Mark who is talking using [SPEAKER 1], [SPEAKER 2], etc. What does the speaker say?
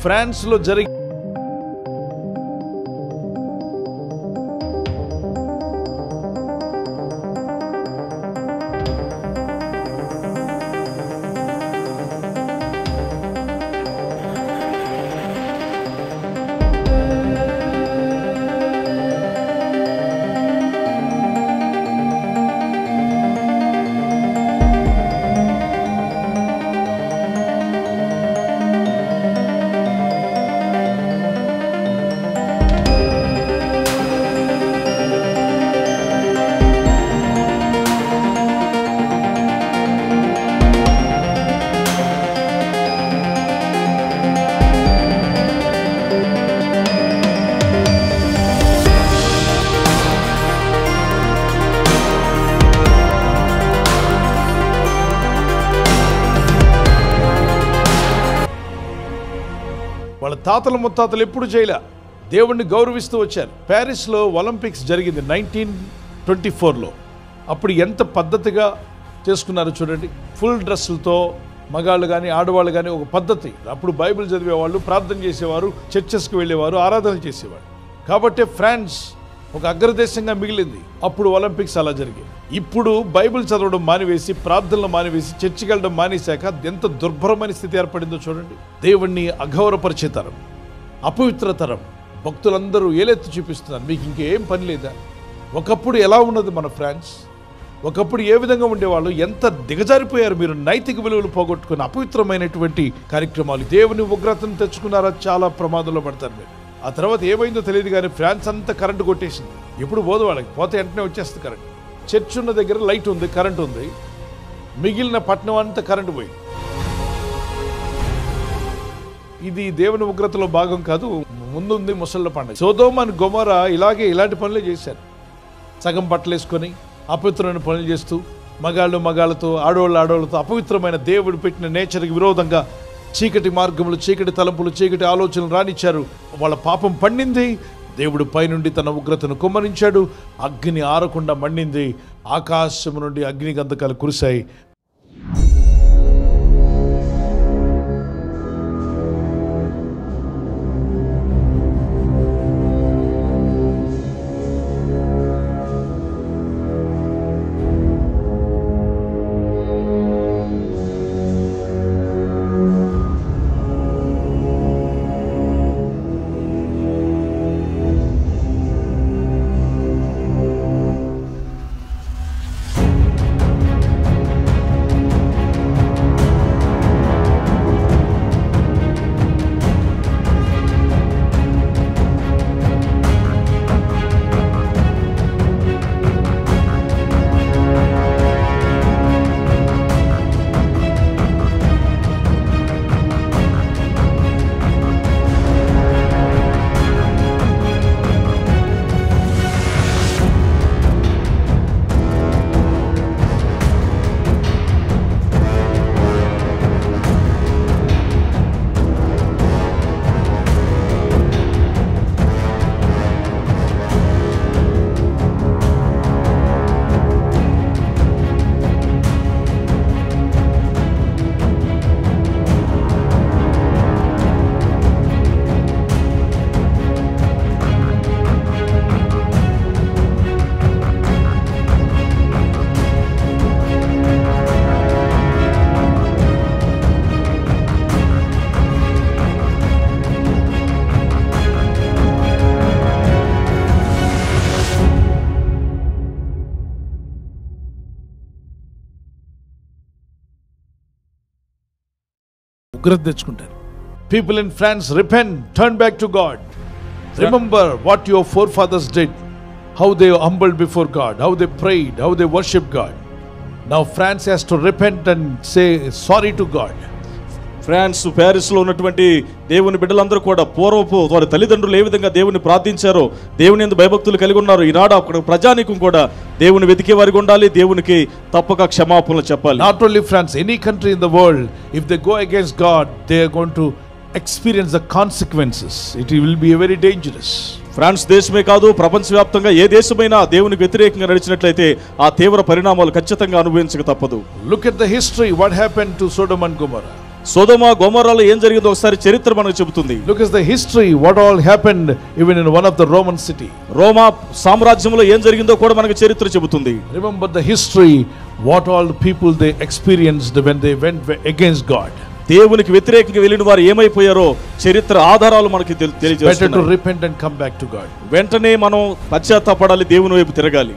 [SPEAKER 1] ఫ్రాన్స్లో జరిగి వాళ్ళ తాతల ముత్తాతలు ఎప్పుడు చేయలే, దేవుణ్ణి గౌరవిస్తూ వచ్చారు. ప్యారిస్లో ఒలింపిక్స్ జరిగింది 1924లో. అప్పుడు ఎంత పద్ధతిగా చేసుకున్నారో చూడండి. ఫుల్ డ్రెస్సులతో మగాళ్ళు కానీ ఆడవాళ్ళు కానీ ఒక పద్ధతి. అప్పుడు బైబిల్ చదివేవాళ్ళు, ప్రార్థన చేసేవారు, చర్చెస్కి వెళ్ళేవారు, ఆరాధన చేసేవారు. కాబట్టి ఫ్రాన్స్ ఒక అగ్రదేశంగా మిగిలింది. అప్పుడు ఒలింపిక్స్ అలా జరిగాయి. ఇప్పుడు బైబిల్ చదవడం మానివేసి, ప్రార్థనలు మానివేసి, చర్చికి వెళ్ళడం మానేశాక ఎంత దుర్భరమైన స్థితి ఏర్పడిందో చూడండి. దేవుణ్ణి అగౌరవపరిచే తరం, అపవిత్ర తరం, భక్తులందరూ ఏలెత్తి చూపిస్తున్నారు. మీకు ఇంకేం పని లేదా? ఒకప్పుడు ఎలా ఉన్నది మన ఫ్రాన్స్? ఒకప్పుడు ఏ విధంగా ఉండేవాళ్ళు? ఎంత దిగజారిపోయారు మీరు. నైతిక విలువలు పోగొట్టుకుని అపవిత్రమైనటువంటి కార్యక్రమాలు, దేవుని ఉగ్రతను తెచ్చుకున్నారా, చాలా ప్రమాదంలో పడతారు మీరు. ఆ తర్వాత ఏమైందో తెలియదు కానీ ఫ్రాన్స్ అంతా కరెంటు కొట్టేసింది. ఎప్పుడు పోదు వాళ్ళకి, పోతే వెంటనే వచ్చేస్తుంది కరెంట్. చర్చ్ ఉన్న దగ్గర లైట్ ఉంది, కరెంట్ ఉంది, మిగిలిన పట్టణం అంతా కరెంటు పోయింది. ఇది దేవుని ఉగ్రతలో భాగం కాదు, ముందుంది ముసళ్ళ పండుగ. సొదొమ అండ్ గొమొర్రా ఇలాంటి పనులే చేశారు. సగం బట్టలు వేసుకొని అపవిత్రమైన పనులు చేస్తూ, మగాళ్ళతో ఆడవాళ్ళతో అపవిత్రమైన దేవుడు పెట్టిన నేచర్కి విరోధంగా చీకటి మార్గములు, చీకటి తలంపులు, చీకటి ఆలోచనలు రానిచ్చారు. వాళ్ళ పాపం పండింది. దేవుడు పైనుండి తన ఉగ్రతను కుమ్మరించాడు. అగ్ని ఆరకుండా మండింది. ఆకాశము నుండి అగ్ని గంధకాలు కురిశాయి. ఉగ్రత తెచ్చుకుంటారు. People in France repent, turn back to God. Remember what your forefathers did, how they humbled before God, how they prayed, how they worshiped God. Now France has to repent and say sorry to God.
[SPEAKER 2] France ప్యారిస్లో ఉన్నటువంటి దేవుని బిడ్డలందరూ కూడా పూర్వపు వారి తల్లిదండ్రులు ఏ విధంగా దేవుని ప్రార్థించారో, దేవుని యందు భయభక్తులు కలిగి ఉన్నారు, ఈనాడు అక్కడ ప్రజానీకం కూడా దేవుని వెతికే వారికి ఉండాలి, దేవునికి తప్పక క్షమాపణలు చెప్పాలి.
[SPEAKER 1] Not only France, any country in the world, if they go against God, they are going to experience the consequences. It will be very dangerous.
[SPEAKER 2] France దేశమే కాదు, ప్రపంచవ్యాప్తంగా ఏ దేశమైనా దేవునికి వ్యతిరేకంగా నడిచినట్లయితే ఆ తీవ్ర పరిణామాలు ఖచ్చితంగా అనుభవించక తప్పదు.
[SPEAKER 1] Look at the history, what happened to Sodom and Gomorrah.
[SPEAKER 2] సొదొమ గొమొర్రాలో ఏం జరిగిందో ఒకసారి చరిత్ర మనకు చెబుతుంది.
[SPEAKER 1] Look at the history, what all happened even in one of the Roman city.
[SPEAKER 2] రోమా సామ్రాజ్యంలో ఏం జరిగిందో కూడా మనకు చరిత్ర చెబుతుంది.
[SPEAKER 1] Remember the history, what all the people they experienced when they went against God.
[SPEAKER 2] దేవునికి వ్యతిరేకంగా వెళ్ళిన వారు ఏమైపోయారో చరిత్ర ఆధారాలు మనకి
[SPEAKER 1] Better to
[SPEAKER 2] తెలియజేస్తున్నాయి.
[SPEAKER 1] repent and come back to God.
[SPEAKER 2] వెంటనే మనం పశ్చాత్తాపడాలి, దేవుని వైపు తిరగాలి.